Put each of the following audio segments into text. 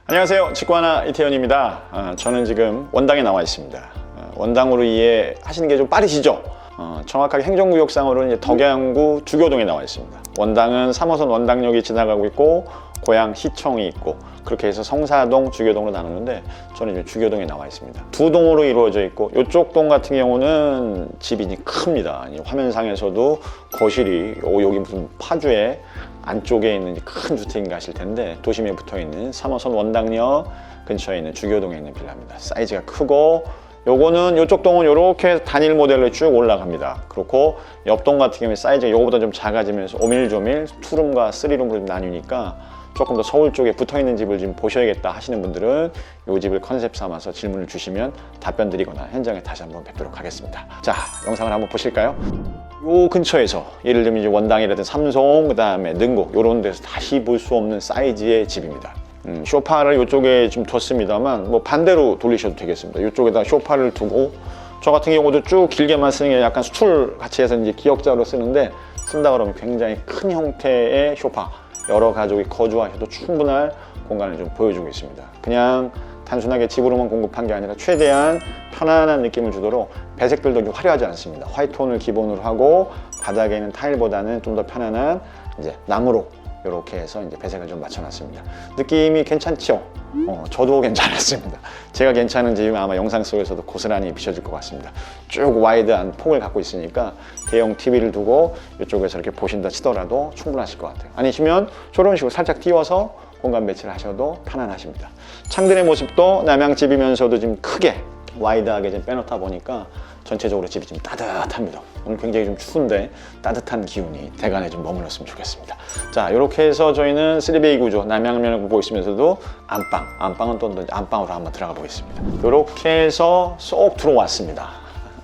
안녕하세요, 직구하나 이태현입니다. 저는 지금 원당에 나와 있습니다. 원당으로 이해하시는 게 좀 빠르시죠? 정확하게 행정구역상으로는 이제 덕양구 주교동에 나와 있습니다. 원당은 3호선 원당역이 지나가고 있고 고양시청이 있고 그렇게 해서 성사동, 주교동으로 나누는데 저는 지금 주교동에 나와 있습니다. 두 동으로 이루어져 있고 이쪽 동 같은 경우는 집이 큽니다. 화면상에서도 거실이 여기 무슨 파주에 안쪽에 있는 큰 주택인가 하실 텐데 도심에 붙어 있는 3호선 원당역 근처에 있는 주교동에 있는 빌라입니다. 사이즈가 크고 요거는 이쪽 동은 이렇게 단일 모델로 쭉 올라갑니다. 그렇고 옆동 같은 경우에 사이즈가 요거보다 좀 작아지면서 오밀조밀 투룸과 쓰리룸으로 나뉘니까 조금 더 서울 쪽에 붙어 있는 집을 좀 보셔야겠다 하시는 분들은 이 집을 컨셉 삼아서 질문을 주시면 답변 드리거나 현장에 다시 한번 뵙도록 하겠습니다. 자, 영상을 한번 보실까요? 요 근처에서 예를 들면 이제 원당이라든지 삼성, 그 다음에 능곡 이런 데서 다시 볼 수 없는 사이즈의 집입니다. 소파를 이쪽에 좀 뒀습니다만 뭐 반대로 돌리셔도 되겠습니다. 이쪽에다 소파를 두고 저 같은 경우도 쭉 길게만 쓰는 게 약간 수출 같이 해서 이제 기역자로 쓰는데 쓴다 그러면 굉장히 큰 형태의 소파 여러 가족이 거주하셔도 충분할 공간을 좀 보여주고 있습니다. 그냥 단순하게 집으로만 공급한 게 아니라 최대한 편안한 느낌을 주도록 배색들도 좀 화려하지 않습니다. 화이트톤을 기본으로 하고 바닥에 있는 타일보다는 좀 더 편안한 이제 나무로 이렇게 해서 이제 배색을 좀 맞춰놨습니다. 느낌이 괜찮죠? 저도 괜찮았습니다. 제가 괜찮은 집이면 아마 영상 속에서도 고스란히 비춰질 것 같습니다. 쭉 와이드한 폭을 갖고 있으니까 대형 TV를 두고 이쪽에서 이렇게 보신다 치더라도 충분하실 것 같아요. 아니시면 저런 식으로 살짝 띄워서 공간 배치를 하셔도 편안하십니다. 창들의 모습도 남양집이면서도 좀 크게 와이드하게 좀 빼놓다 보니까 전체적으로 집이 좀 따뜻합니다. 오늘 굉장히 좀 추운데 따뜻한 기운이 대관에 좀 머물렀으면 좋겠습니다. 자, 이렇게 해서 저희는 3베이 구조 남양면을 보고 있으면서도 안방은 또 안방으로 한번 들어가 보겠습니다. 이렇게 해서 쏙 들어왔습니다.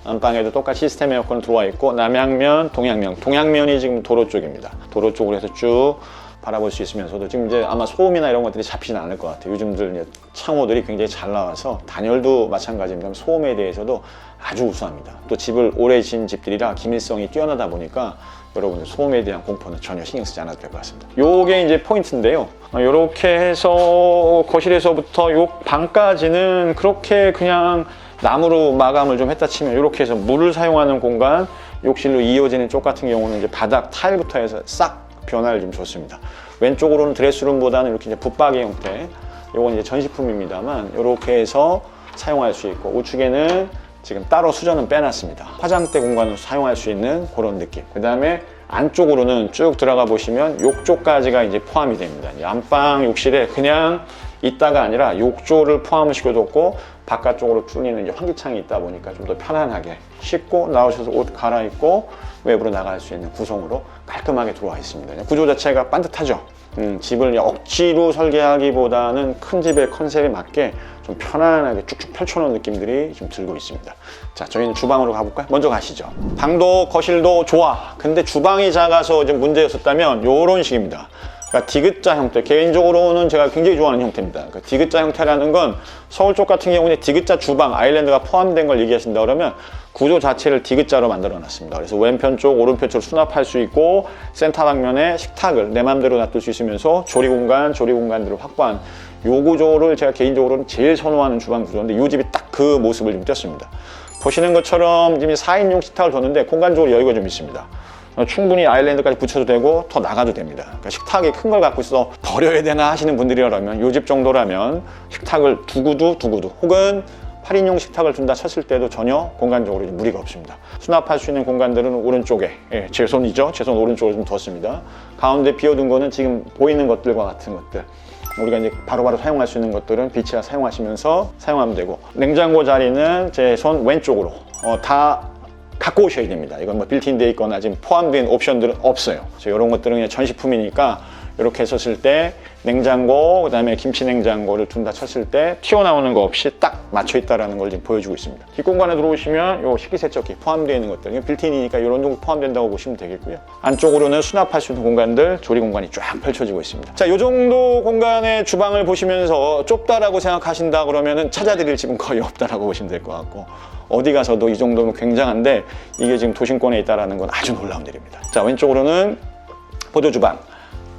안방에도 똑같이 시스템 에어컨 들어와 있고 남양면, 동양면이 지금 도로 쪽입니다. 도로 쪽으로 해서 쭉 바라볼 수 있으면서도 지금 이제 아마 소음이나 이런 것들이 잡히지는 않을 것 같아요. 요즘들 이제 창호들이 굉장히 잘 나와서 단열도 마찬가지입니다. 소음에 대해서도 아주 우수합니다. 또 집을 오래 지은 집들이라 기밀성이 뛰어나다 보니까 여러분들 소음에 대한 공포는 전혀 신경 쓰지 않아도 될 것 같습니다. 요게 이제 포인트인데요. 이렇게 해서 거실에서부터 요 방까지는 그렇게 그냥 나무로 마감을 좀 했다 치면 이렇게 해서 물을 사용하는 공간, 욕실로 이어지는 쪽 같은 경우는 이제 바닥 타일부터 해서 싹 변화를 좀 줬습니다. 왼쪽으로는 드레스룸보다는 이렇게 이제 붙박이 형태, 이건 이제 전시품입니다만 이렇게 해서 사용할 수 있고 우측에는 지금 따로 수전은 빼놨습니다. 화장대 공간으로 사용할 수 있는 그런 느낌. 그 다음에 안쪽으로는 쭉 들어가 보시면 욕조까지가 이제 포함이 됩니다. 안방 욕실에 그냥 있다가 아니라 욕조를 포함을 시켜줬고 바깥쪽으로 뚫리는 이제 환기창이 있다 보니까 좀 더 편안하게 씻고 나오셔서 옷 갈아입고 외부로 나갈 수 있는 구성으로 깔끔하게 들어와 있습니다. 구조 자체가 반듯하죠. 집을 억지로 설계하기보다는 큰 집의 컨셉에 맞게 좀 편안하게 쭉쭉 펼쳐놓은 느낌들이 좀 들고 있습니다. 자, 저희는 주방으로 가볼까요? 먼저 가시죠. 방도 거실도 좋아. 근데 주방이 작아서 좀 문제였었다면 이런 식입니다. 그러니까 디귿자 형태, 개인적으로는 제가 굉장히 좋아하는 형태입니다. 그러니까 디귿자 형태라는 건 서울 쪽 같은 경우는 디귿자 주방, 아일랜드가 포함된 걸 얘기하신다 그러면 구조 자체를 디귿자로 만들어 놨습니다. 그래서 왼편 쪽, 오른편 쪽으로 수납할 수 있고 센터 방면에 식탁을 내 맘대로 놔둘 수 있으면서 조리 공간들을 확보한 요 구조를 제가 개인적으로는 제일 선호하는 주방 구조인데 이 집이 딱 그 모습을 좀 띄었습니다. 보시는 것처럼 지금 4인용 식탁을 뒀는데 공간적으로 여유가 좀 있습니다. 충분히 아일랜드까지 붙여도 되고 더 나가도 됩니다. 그러니까 식탁이 큰 걸 갖고 있어 버려야 되나 하시는 분들이라면 요 집 정도라면 식탁을 두고도 혹은 8인용 식탁을 둔다 쳤을 때도 전혀 공간적으로 무리가 없습니다. 수납할 수 있는 공간들은 오른쪽에, 제 손이죠. 제 손 오른쪽으로 좀 뒀습니다. 가운데 비워둔 거는 지금 보이는 것들과 같은 것들. 우리가 이제 바로바로 사용할 수 있는 것들은 비치아 사용하시면서 사용하면 되고 냉장고 자리는 제 손 왼쪽으로 다 갖고 오셔야 됩니다. 이건 뭐 빌트인 돼 있거나 지금 포함된 옵션들은 없어요. 이런 것들은 그냥 전시품이니까 이렇게 했었을 때 냉장고, 그 다음에 김치 냉장고를 둔다 쳤을 때 튀어나오는 거 없이 딱 맞춰 있다는 걸 지금 보여주고 있습니다. 뒷공간에 들어오시면 요 식기세척기 포함되어 있는 것들, 빌트인이니까 이런 정도 포함된다고 보시면 되겠고요. 안쪽으로는 수납할 수 있는 공간들, 조리 공간이 쫙 펼쳐지고 있습니다. 자, 요 정도 공간의 주방을 보시면서 좁다라고 생각하신다 그러면은 찾아드릴 집은 거의 없다라고 보시면 될 것 같고 어디 가서도 이 정도면 굉장한데 이게 지금 도심권에 있다는 건 아주 놀라운 일입니다. 자, 왼쪽으로는 보조 주방.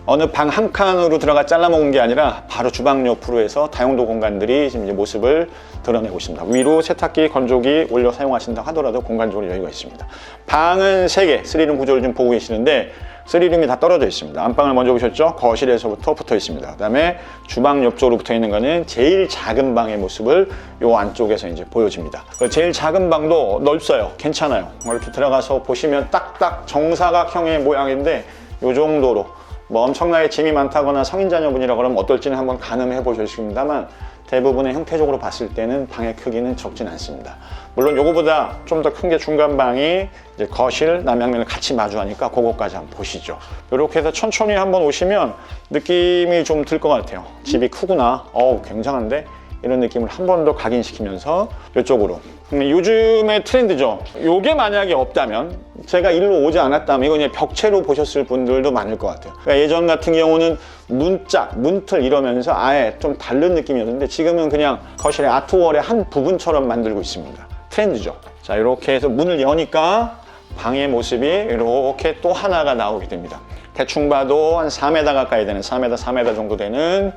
어느 방 한 칸으로 들어가 잘라먹은 게 아니라 바로 주방 옆으로 해서 다용도 공간들이 지금 이제 모습을 드러내고 있습니다. 위로 세탁기, 건조기 올려 사용하신다 하더라도 공간적으로 여유가 있습니다. 방은 3개, 3룸 구조를 좀 보고 계시는데 3룸이 다 떨어져 있습니다. 안방을 먼저 보셨죠? 거실에서부터 붙어 있습니다. 그 다음에 주방 옆쪽으로 붙어 있는 거는 제일 작은 방의 모습을 요 안쪽에서 이제 보여집니다. 제일 작은 방도 넓어요. 괜찮아요. 이렇게 들어가서 보시면 딱딱 정사각형의 모양인데 요 정도로 뭐 엄청나게 짐이 많다거나 성인 자녀분이라 그러면 어떨지는 한번 가늠해 보셨습니다만 대부분의 형태적으로 봤을 때는 방의 크기는 적진 않습니다. 물론 요거보다 좀 더 큰 게 중간 방이 이제 거실, 남양면을 같이 마주하니까 그거까지 한번 보시죠. 이렇게 해서 천천히 한번 오시면 느낌이 좀 들 것 같아요. 집이 크구나. 굉장한데? 이런 느낌을 한 번 더 각인시키면서 이쪽으로. 요즘의 트렌드죠. 요게 만약에 없다면, 제가 일로 오지 않았다면 이거 그냥 벽체로 보셨을 분들도 많을 것 같아요. 그러니까 예전 같은 경우는 문짝, 문틀 이러면서 아예 좀 다른 느낌이었는데 지금은 그냥 거실의 아트월의 한 부분처럼 만들고 있습니다. 트렌드죠. 자, 이렇게 해서 문을 여니까 방의 모습이 이렇게 또 하나가 나오게 됩니다. 대충 봐도 한 4m 가까이 되는 4m, 4m 정도 되는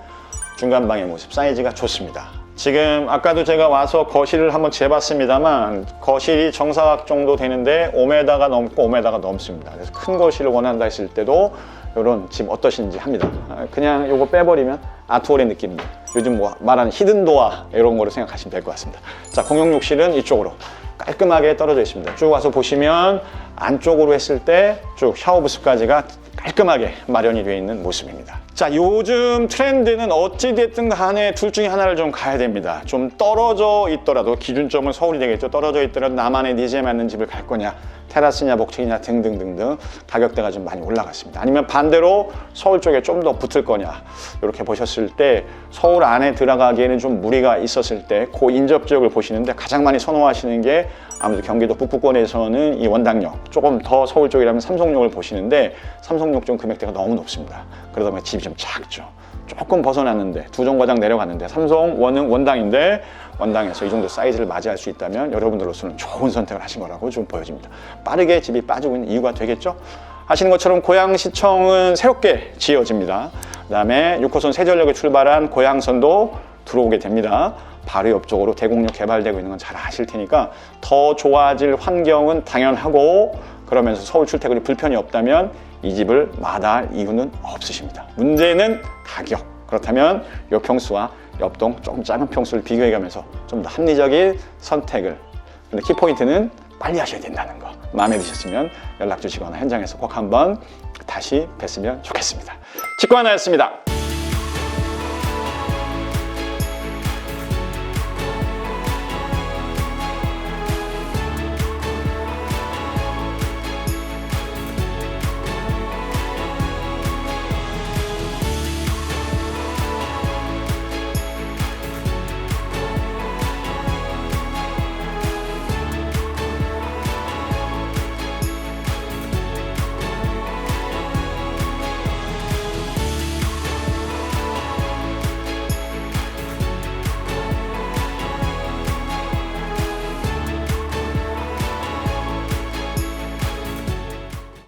중간 방의 모습, 사이즈가 좋습니다. 지금 아까도 제가 와서 거실을 한번 재봤습니다만 거실이 정사각 정도 되는데 5m가 넘고 5m가 넘습니다. 그래서 큰 거실을 원한다 했을 때도 이런 집 어떠신지 합니다. 그냥 이거 빼버리면 아트월의 느낌입니다. 요즘 뭐 말하는 히든도어 이런 거로 생각하시면 될 것 같습니다. 자, 공용 욕실은 이쪽으로 깔끔하게 떨어져 있습니다. 쭉 와서 보시면 안쪽으로 했을 때 쭉 샤워 부스까지가 깔끔하게 마련이 되어 있는 모습입니다. 자, 요즘 트렌드는 어찌됐든 간에 둘 중에 하나를 좀 가야 됩니다. 좀 떨어져 있더라도, 기준점은 서울이 되겠죠. 떨어져 있더라도 나만의 니즈에 맞는 집을 갈 거냐, 테라스냐 복층이냐 등등등등 가격대가 좀 많이 올라갔습니다. 아니면 반대로 서울 쪽에 좀 더 붙을 거냐, 이렇게 보셨을 때 서울 안에 들어가기에는 좀 무리가 있었을 때 그 인접 지역을 보시는데 가장 많이 선호하시는 게 아무래도 경기도 북부권에서는 이 원당역, 조금 더 서울 쪽이라면 삼성역을 보시는데 삼성역 좀 금액대가 너무 높습니다. 그러다 보면 집이 좀 작죠. 조금 벗어났는데 두 정거장 내려갔는데 삼성 원당인데 원당에서 이 정도 사이즈를 맞이할 수 있다면 여러분들로서는 좋은 선택을 하신 거라고 좀 보여집니다. 빠르게 집이 빠지고 있는 이유가 되겠죠? 하시는 것처럼 고양시청은 새롭게 지어집니다. 그 다음에 6호선 세전역에 출발한 고양선도 들어오게 됩니다. 바로 옆쪽으로 대곡역 개발되고 있는 건 잘 아실 테니까 더 좋아질 환경은 당연하고, 그러면서 서울 출퇴근이 불편이 없다면 이 집을 마다할 이유는 없으십니다. 문제는 가격. 그렇다면 이 평수와 옆동 조금 작은 평수를 비교해가면서 좀 더 합리적인 선택을. 근데 키포인트는 빨리 하셔야 된다는 거. 마음에 드셨으면 연락 주시거나 현장에서 꼭 한번 다시 뵀으면 좋겠습니다. 직관하였습니다.